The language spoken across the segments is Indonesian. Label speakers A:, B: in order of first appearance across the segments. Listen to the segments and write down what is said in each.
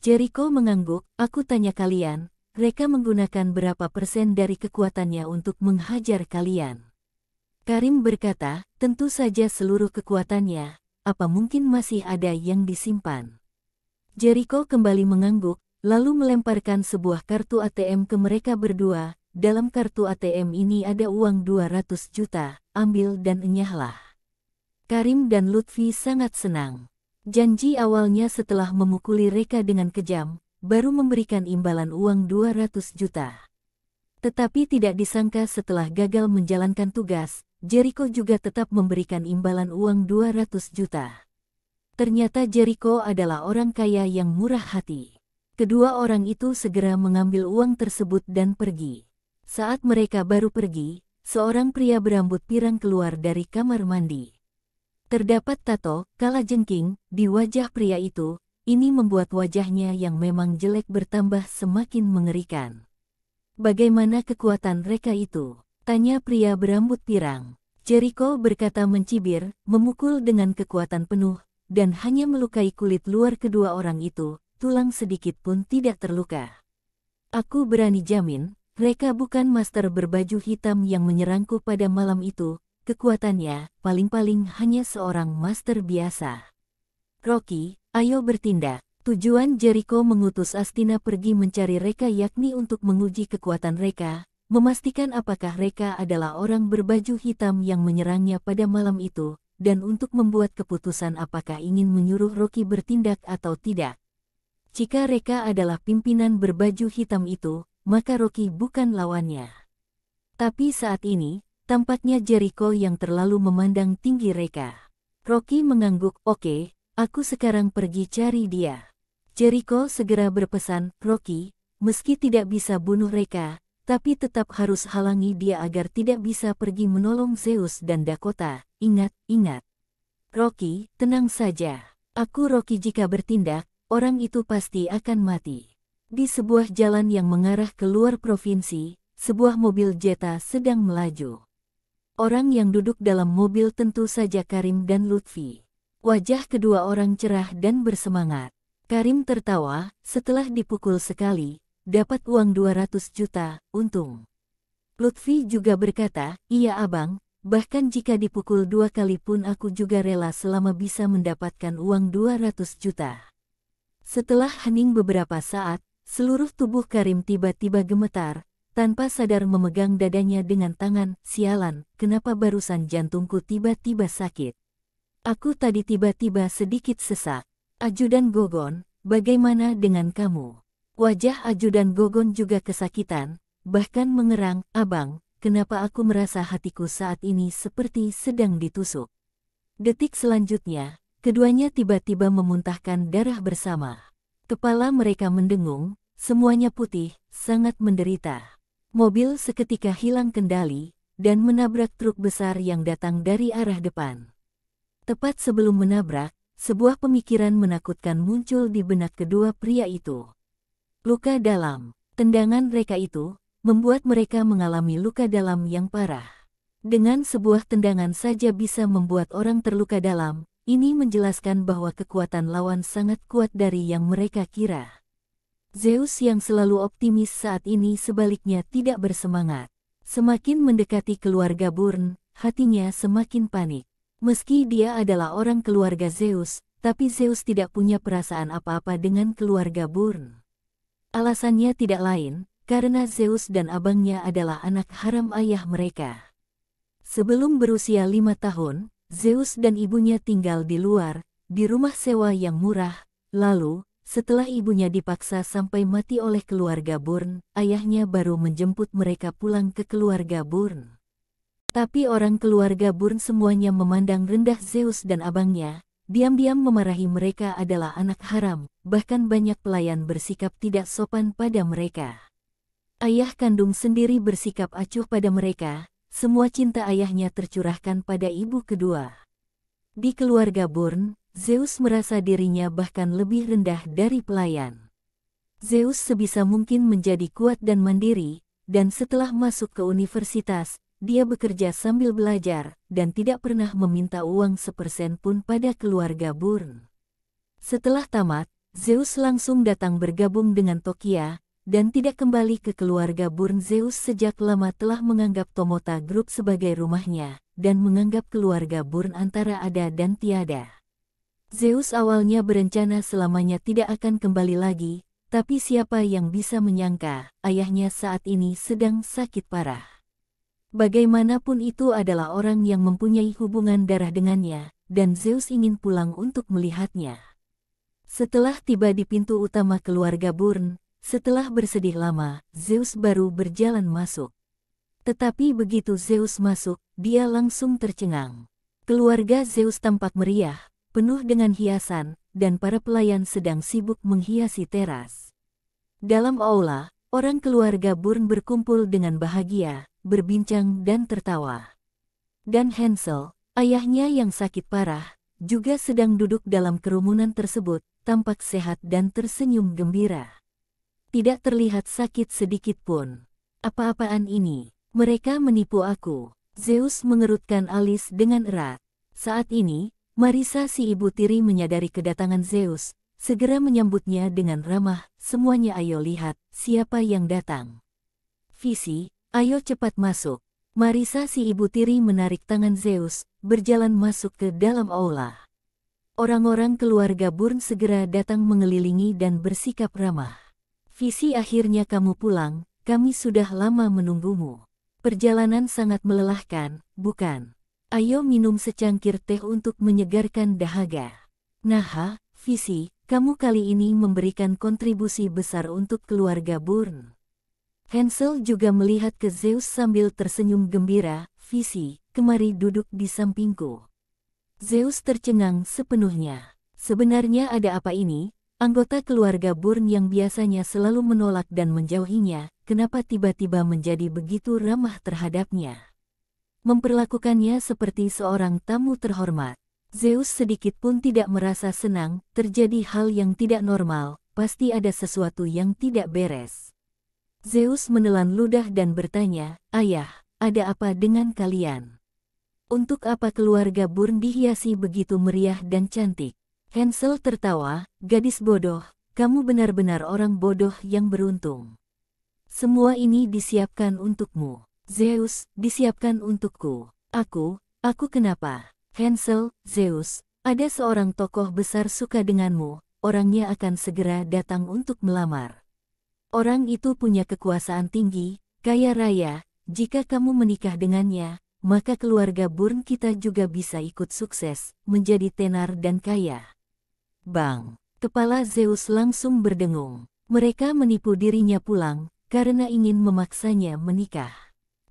A: Jericho mengangguk, aku tanya kalian, mereka menggunakan berapa persen dari kekuatannya untuk menghajar kalian? Karim berkata, tentu saja seluruh kekuatannya, apa mungkin masih ada yang disimpan? Jericho kembali mengangguk, lalu melemparkan sebuah kartu ATM ke mereka berdua. Dalam kartu ATM ini ada uang 200 juta, ambil dan enyahlah. Karim dan Lutfi sangat senang. Janji awalnya setelah memukuli mereka dengan kejam, baru memberikan imbalan uang 200 juta. Tetapi tidak disangka setelah gagal menjalankan tugas, Jericho juga tetap memberikan imbalan uang 200 juta. Ternyata Jericho adalah orang kaya yang murah hati. Kedua orang itu segera mengambil uang tersebut dan pergi. Saat mereka baru pergi, seorang pria berambut pirang keluar dari kamar mandi. Terdapat tato, kalajengking, di wajah pria itu, ini membuat wajahnya yang memang jelek bertambah semakin mengerikan. Bagaimana kekuatan mereka itu? Tanya pria berambut pirang. Jericho berkata mencibir, memukul dengan kekuatan penuh, dan hanya melukai kulit luar kedua orang itu, tulang sedikit pun tidak terluka. Aku berani jamin, mereka bukan master berbaju hitam yang menyerangku pada malam itu, kekuatannya paling-paling hanya seorang master biasa. Rocky, ayo bertindak. Tujuan Jericho mengutus Astina pergi mencari mereka yakni untuk menguji kekuatan mereka, memastikan apakah mereka adalah orang berbaju hitam yang menyerangnya pada malam itu, dan untuk membuat keputusan apakah ingin menyuruh Rocky bertindak atau tidak. Jika mereka adalah pimpinan berbaju hitam itu, maka Rocky bukan lawannya. Tapi saat ini, tampaknya Jericho yang terlalu memandang tinggi mereka. Rocky mengangguk, oke, aku sekarang pergi cari dia. Jericho segera berpesan, Rocky, meski tidak bisa bunuh mereka, tapi tetap harus halangi dia agar tidak bisa pergi menolong Zeus dan Dakota. Ingat, ingat. Rocky, tenang saja. Aku Rocky jika bertindak, orang itu pasti akan mati. Di sebuah jalan yang mengarah ke luar provinsi, sebuah mobil Jetta sedang melaju. Orang yang duduk dalam mobil tentu saja Karim dan Lutfi. Wajah kedua orang cerah dan bersemangat. Karim tertawa, setelah dipukul sekali, dapat uang 200 juta, untung. Lutfi juga berkata, iya abang, bahkan jika dipukul 2 kali pun aku juga rela selama bisa mendapatkan uang 200 juta. Setelah hening beberapa saat, seluruh tubuh Karim tiba-tiba gemetar, tanpa sadar memegang dadanya dengan tangan. Sialan, kenapa barusan jantungku tiba-tiba sakit? Aku tadi tiba-tiba sedikit sesak. Ajudan Gogon, bagaimana dengan kamu? Wajah Ajudan Gogon juga kesakitan, bahkan mengerang, abang, kenapa aku merasa hatiku saat ini seperti sedang ditusuk? Detik selanjutnya, keduanya tiba-tiba memuntahkan darah bersama. Kepala mereka mendengung, semuanya putih, sangat menderita. Mobil seketika hilang kendali, dan menabrak truk besar yang datang dari arah depan. Tepat sebelum menabrak, sebuah pemikiran menakutkan muncul di benak kedua pria itu. Luka dalam. Tendangan mereka itu, membuat mereka mengalami luka dalam yang parah. Dengan sebuah tendangan saja bisa membuat orang terluka dalam. Ini menjelaskan bahwa kekuatan lawan sangat kuat dari yang mereka kira. Zeus yang selalu optimis saat ini sebaliknya tidak bersemangat. Semakin mendekati keluarga Burn, hatinya semakin panik. Meski dia adalah orang keluarga Zeus, tapi Zeus tidak punya perasaan apa-apa dengan keluarga Burn. Alasannya tidak lain, karena Zeus dan abangnya adalah anak haram ayah mereka. Sebelum berusia 5 tahun, Zeus dan ibunya tinggal di luar, di rumah sewa yang murah. Lalu, setelah ibunya dipaksa sampai mati oleh keluarga Burn, ayahnya baru menjemput mereka pulang ke keluarga Burn. Tapi orang keluarga Burn semuanya memandang rendah Zeus dan abangnya, diam-diam memarahi mereka adalah anak haram, bahkan banyak pelayan bersikap tidak sopan pada mereka. Ayah kandung sendiri bersikap acuh pada mereka. Semua cinta ayahnya tercurahkan pada ibu kedua. Di keluarga Burn, Zeus merasa dirinya bahkan lebih rendah dari pelayan. Zeus sebisa mungkin menjadi kuat dan mandiri, dan setelah masuk ke universitas, dia bekerja sambil belajar, dan tidak pernah meminta uang sepersen pun pada keluarga Burn. Setelah tamat, Zeus langsung datang bergabung dengan Tokia, dan tidak kembali ke keluarga Burn. Zeus sejak lama telah menganggap Tomota Group sebagai rumahnya, dan menganggap keluarga Burn antara ada dan tiada. Zeus awalnya berencana selamanya tidak akan kembali lagi, tapi siapa yang bisa menyangka, ayahnya saat ini sedang sakit parah. Bagaimanapun itu adalah orang yang mempunyai hubungan darah dengannya, dan Zeus ingin pulang untuk melihatnya. Setelah tiba di pintu utama keluarga Burn, setelah bersedih lama, Zeus baru berjalan masuk. Tetapi begitu Zeus masuk, dia langsung tercengang. Keluarga Zeus tampak meriah, penuh dengan hiasan, dan para pelayan sedang sibuk menghiasi teras. Dalam aula, orang keluarga Burn berkumpul dengan bahagia, berbincang dan tertawa. Dan Hansel, ayahnya yang sakit parah, juga sedang duduk dalam kerumunan tersebut, tampak sehat dan tersenyum gembira. Tidak terlihat sakit sedikit pun. Apa-apaan ini? Mereka menipu aku. Zeus mengerutkan alis dengan erat. Saat ini, Marissa si ibu tiri menyadari kedatangan Zeus, segera menyambutnya dengan ramah. Semuanya ayo lihat, siapa yang datang. Visi, ayo cepat masuk. Marissa si ibu tiri menarik tangan Zeus, berjalan masuk ke dalam aula. Orang-orang keluarga Burn segera datang mengelilingi dan bersikap ramah. Visi, akhirnya kamu pulang, kami sudah lama menunggumu. Perjalanan sangat melelahkan, bukan? Ayo minum secangkir teh untuk menyegarkan dahaga. Nah, Visi, kamu kali ini memberikan kontribusi besar untuk keluarga Burn. Hansel juga melihat ke Zeus sambil tersenyum gembira. Visi, kemari duduk di sampingku. Zeus tercengang sepenuhnya. Sebenarnya ada apa ini? Anggota keluarga Burn yang biasanya selalu menolak dan menjauhinya, kenapa tiba-tiba menjadi begitu ramah terhadapnya? Memperlakukannya seperti seorang tamu terhormat. Zeus sedikit pun tidak merasa senang, terjadi hal yang tidak normal, pasti ada sesuatu yang tidak beres. Zeus menelan ludah dan bertanya, ayah, ada apa dengan kalian? Untuk apa keluarga Burn dihiasi begitu meriah dan cantik? Hansel tertawa, gadis bodoh, kamu benar-benar orang bodoh yang beruntung. Semua ini disiapkan untukmu. Zeus, disiapkan untukku. Aku kenapa? Hansel, Zeus, ada seorang tokoh besar suka denganmu, orangnya akan segera datang untuk melamar. Orang itu punya kekuasaan tinggi, kaya raya, jika kamu menikah dengannya, maka keluarga Burn kita juga bisa ikut sukses, menjadi tenar dan kaya. Bang! Kepala Zeus langsung berdengung. Mereka menipu dirinya pulang, karena ingin memaksanya menikah.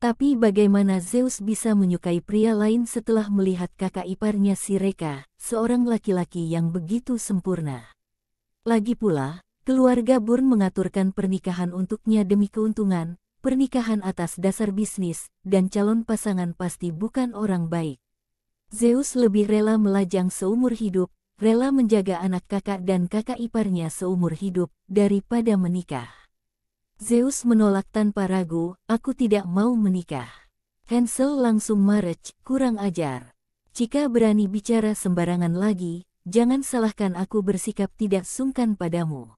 A: Tapi bagaimana Zeus bisa menyukai pria lain setelah melihat kakak iparnya si Reka, seorang laki-laki yang begitu sempurna. Lagi pula, keluarga Burn mengaturkan pernikahan untuknya demi keuntungan, pernikahan atas dasar bisnis, dan calon pasangan pasti bukan orang baik. Zeus lebih rela melajang seumur hidup, rela menjaga anak kakak dan kakak iparnya seumur hidup, daripada menikah. Zeus menolak tanpa ragu, aku tidak mau menikah. Hansel langsung marah, kurang ajar. Jika berani bicara sembarangan lagi, jangan salahkan aku bersikap tidak sungkan padamu.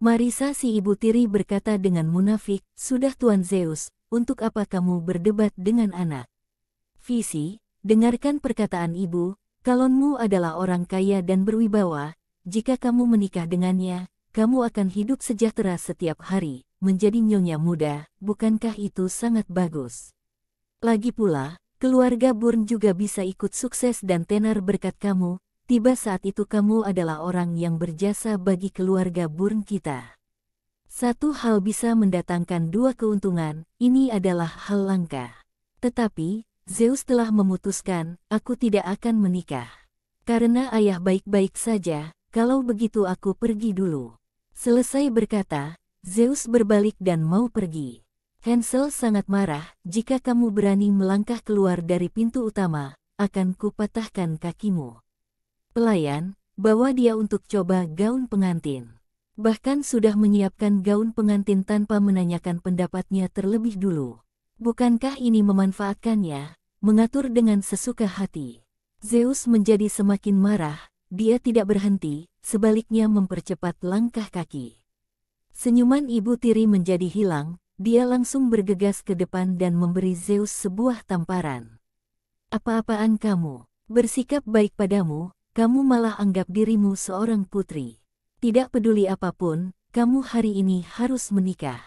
A: Marissa si ibu tiri berkata dengan munafik, sudah Tuan Zeus, untuk apa kamu berdebat dengan anak? Visi, dengarkan perkataan ibu, kalonmu adalah orang kaya dan berwibawa, jika kamu menikah dengannya, kamu akan hidup sejahtera setiap hari, menjadi nyonya muda, bukankah itu sangat bagus? Lagi pula, keluarga Burn juga bisa ikut sukses dan tenar berkat kamu. Tiba saat itu kamu adalah orang yang berjasa bagi keluarga Burn kita. Satu hal bisa mendatangkan dua keuntungan, ini adalah hal langka. Tetapi, Zeus telah memutuskan, aku tidak akan menikah. Karena ayah baik-baik saja, kalau begitu aku pergi dulu. Selesai berkata, Zeus berbalik dan mau pergi. Hansel sangat marah, jika kamu berani melangkah keluar dari pintu utama, akan kupatahkan kakimu. Pelayan, bawa dia untuk coba gaun pengantin. Bahkan sudah menyiapkan gaun pengantin tanpa menanyakan pendapatnya terlebih dulu. Bukankah ini memanfaatkannya, mengatur dengan sesuka hati? Zeus menjadi semakin marah, dia tidak berhenti, sebaliknya mempercepat langkah kaki. Senyuman Ibu Tiri menjadi hilang, dia langsung bergegas ke depan dan memberi Zeus sebuah tamparan. Apa-apaan kamu? Bersikap baik padamu, kamu malah anggap dirimu seorang putri. Tidak peduli apapun, kamu hari ini harus menikah.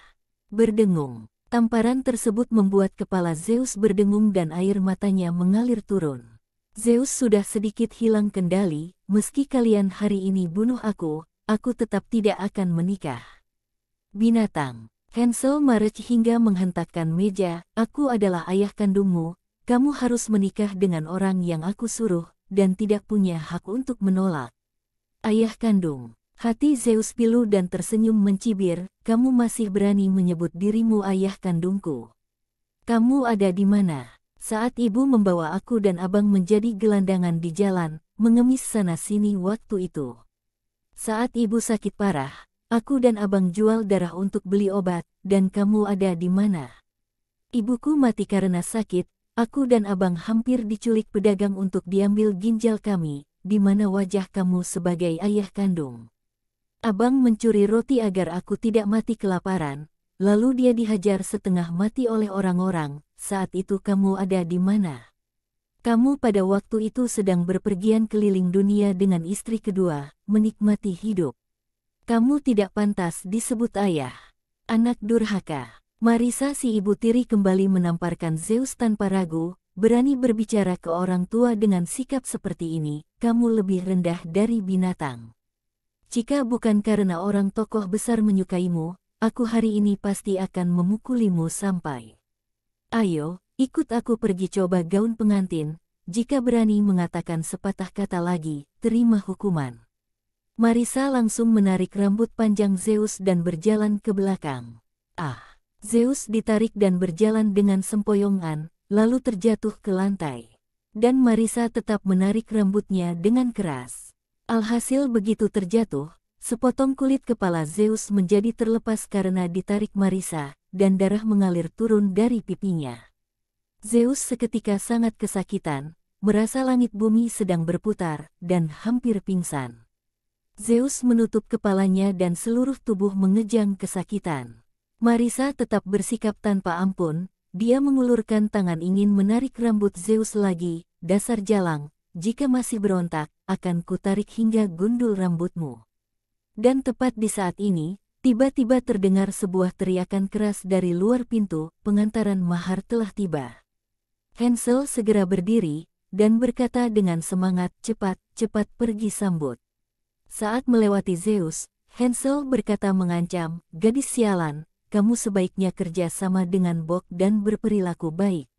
A: Berdengung. Tamparan tersebut membuat kepala Zeus berdengung dan air matanya mengalir turun. Zeus sudah sedikit hilang kendali, meski kalian hari ini bunuh aku tetap tidak akan menikah. Binatang. Hansel marah hingga menghentakkan meja, aku adalah ayah kandungmu, kamu harus menikah dengan orang yang aku suruh, dan tidak punya hak untuk menolak. Ayah kandung. Hati Zeus pilu dan tersenyum mencibir, kamu masih berani menyebut dirimu ayah kandungku. Kamu ada di mana? Saat ibu membawa aku dan abang menjadi gelandangan di jalan, mengemis sana-sini waktu itu. Saat ibu sakit parah, aku dan abang jual darah untuk beli obat, dan kamu ada di mana? Ibuku mati karena sakit, aku dan abang hampir diculik pedagang untuk diambil ginjal kami, di mana wajah kamu sebagai ayah kandung? Abang mencuri roti agar aku tidak mati kelaparan, lalu dia dihajar setengah mati oleh orang-orang. Saat itu kamu ada di mana? Kamu pada waktu itu sedang berpergian keliling dunia dengan istri kedua, menikmati hidup. Kamu tidak pantas disebut ayah. Anak durhaka. Marisa si ibu tiri kembali menamparkan Zeus tanpa ragu, berani berbicara ke orang tua dengan sikap seperti ini, kamu lebih rendah dari binatang. Jika bukan karena orang tokoh besar menyukaimu, aku hari ini pasti akan memukulimu sampai. Ayo, ikut aku pergi coba gaun pengantin, jika berani mengatakan sepatah kata lagi, terima hukuman. Marisa langsung menarik rambut panjang Zeus dan berjalan ke belakang. Zeus ditarik dan berjalan dengan sempoyongan, lalu terjatuh ke lantai. Dan Marisa tetap menarik rambutnya dengan keras. Alhasil begitu terjatuh, sepotong kulit kepala Zeus menjadi terlepas karena ditarik Marisa, dan darah mengalir turun dari pipinya. Zeus seketika sangat kesakitan, merasa langit bumi sedang berputar, dan hampir pingsan. Zeus menutup kepalanya dan seluruh tubuh mengejang kesakitan. Marisa tetap bersikap tanpa ampun, dia mengulurkan tangan ingin menarik rambut Zeus lagi, dasar jalang. Jika masih berontak, akan kutarik hingga gundul rambutmu. Dan tepat di saat ini, tiba-tiba terdengar sebuah teriakan keras dari luar pintu, pengantaran mahar telah tiba. Hansel segera berdiri, dan berkata dengan semangat, cepat, cepat pergi sambut. Saat melewati Zeus, Hansel berkata mengancam, gadis sialan, kamu sebaiknya kerja sama dengan Bok dan berperilaku baik.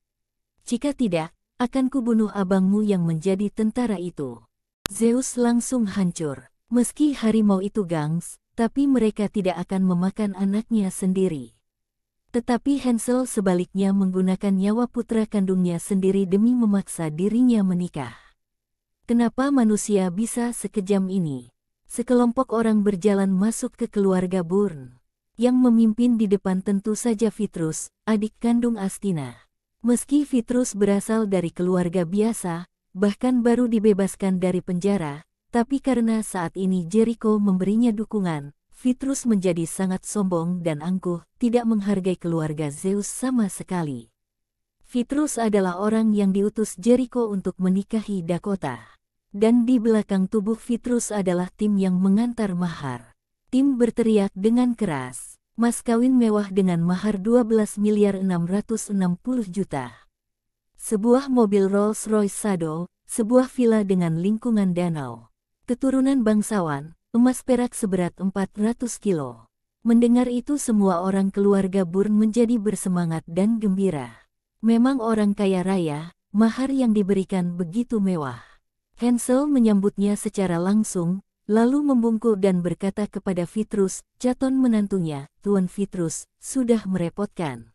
A: Jika tidak, akan kubunuh abangmu yang menjadi tentara itu. Zeus langsung hancur. Meski harimau itu gangs, tapi mereka tidak akan memakan anaknya sendiri. Tetapi Hansel sebaliknya menggunakan nyawa putra kandungnya sendiri demi memaksa dirinya menikah. Kenapa manusia bisa sekejam ini? Sekelompok orang berjalan masuk ke keluarga Burn. Yang memimpin di depan tentu saja Vitrus, adik kandung Astina. Meski Vitrus berasal dari keluarga biasa, bahkan baru dibebaskan dari penjara, tapi karena saat ini Jericho memberinya dukungan, Vitrus menjadi sangat sombong dan angkuh, tidak menghargai keluarga Zeus sama sekali. Vitrus adalah orang yang diutus Jericho untuk menikahi Dakota. Dan di belakang tubuh Vitrus adalah tim yang mengantar mahar. Tim berteriak dengan keras. Mas kawin mewah dengan mahar 12.660.000.000. Sebuah mobil Rolls-Royce Shadow, sebuah villa dengan lingkungan danau. Keturunan bangsawan, emas perak seberat 400 kilo. Mendengar itu semua orang keluarga Burn menjadi bersemangat dan gembira. Memang orang kaya raya, mahar yang diberikan begitu mewah. Hansel menyambutnya secara langsung, lalu membungkuk dan berkata kepada Vitrus, Caton menantunya, Tuan Vitrus, sudah merepotkan.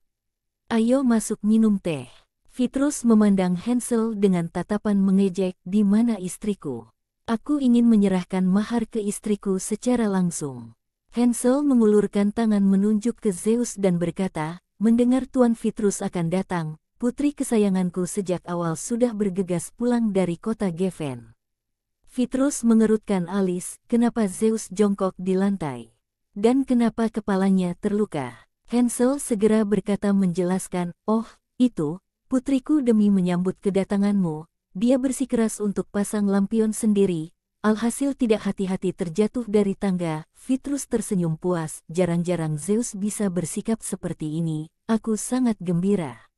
A: Ayo masuk minum teh. Vitrus memandang Hansel dengan tatapan mengejek, di mana istriku? Aku ingin menyerahkan mahar ke istriku secara langsung. Hansel mengulurkan tangan menunjuk ke Zeus dan berkata, mendengar Tuan Vitrus akan datang, putri kesayanganku sejak awal sudah bergegas pulang dari kota Geffen. Petrus mengerutkan alis, kenapa Zeus jongkok di lantai? Dan kenapa kepalanya terluka? Hansel segera berkata menjelaskan, oh, itu, putriku demi menyambut kedatanganmu, dia bersikeras untuk pasang lampion sendiri, alhasil tidak hati-hati terjatuh dari tangga. Petrus tersenyum puas, jarang-jarang Zeus bisa bersikap seperti ini, aku sangat gembira.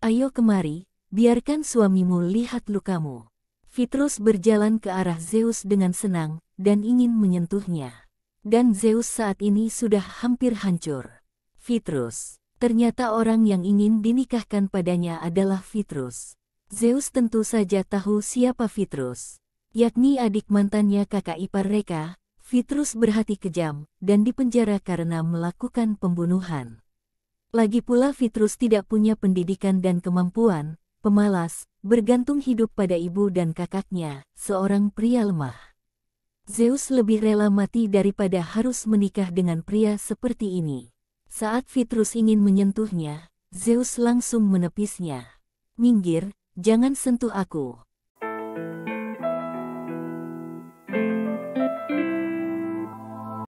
A: Ayo kemari, biarkan suamimu lihat lukamu. Petrus berjalan ke arah Zeus dengan senang, dan ingin menyentuhnya. Dan Zeus saat ini sudah hampir hancur. Petrus. Ternyata orang yang ingin dinikahkan padanya adalah Petrus. Zeus tentu saja tahu siapa Petrus. Yakni adik mantannya kakak ipar Reka. Petrus berhati kejam, dan dipenjara karena melakukan pembunuhan. Lagi pula Petrus tidak punya pendidikan dan kemampuan, pemalas, bergantung hidup pada ibu dan kakaknya, seorang pria lemah. Zeus lebih rela mati daripada harus menikah dengan pria seperti ini. Saat Petrus ingin menyentuhnya, Zeus langsung menepisnya. Minggir, jangan sentuh aku.